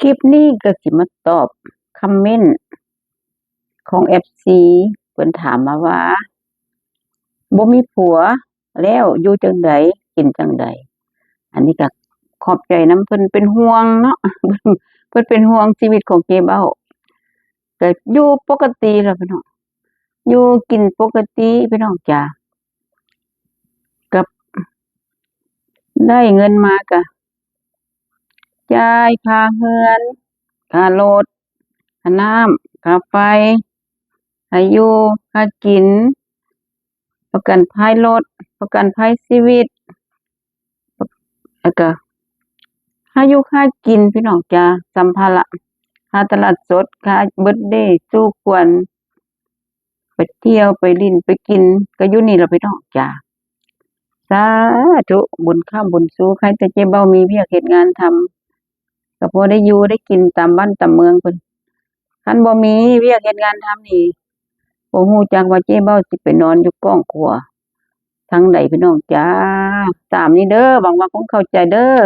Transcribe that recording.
คลิปนี้ก็สิมาตอบคอมเมนต์ของ FC เพิ่นถามมาว่าบ่มีผัวแล้วอยู่จั่งใดกินจั่งใดอันนี้ก็ขอบใจนำเพิ่นเป็นห่วงเนาะ เพิ่นเป็นห่วงชีวิตของเจ๊เบ้าก็อยู่ปกติล่ะพี่น้องอยู่กินปกติพี่น้องจ้ะก็ได้เงินมาก็จ่ายค่าเรือนค่ารถค่าน้ำค่าไฟค่าอยู่ค่ากินประกันภัยรถประกันภัยชีวิตแล้วก็ค่าอยู่ค่ากินพี่น้องจ้ะสัมภาระค่าตลาดสดค่าเบิร์ธเดย์สู่ขวัญไปเที่ยวไปลิ้นไปกินก็อยู่นี่ล่ะพี่น้องจ้ะสาธุบุญค้ำบุญสู่ใครแต่เจ๊เบ้ามีเวียกเฮ็ดงานทำก็พอได้อยู่ได้กินตามบ้านตามเมืองเพิ่นคันบ่มีเวียกเฮ็ดงานทำนี่บ่ฮู้จักว่าเจ๊เบ้าสิไปนอนอยู่ก้องขัวทางใดพี่น้องจ้าตามนี้เด้อหวังว่าคงเข้าใจเด้อ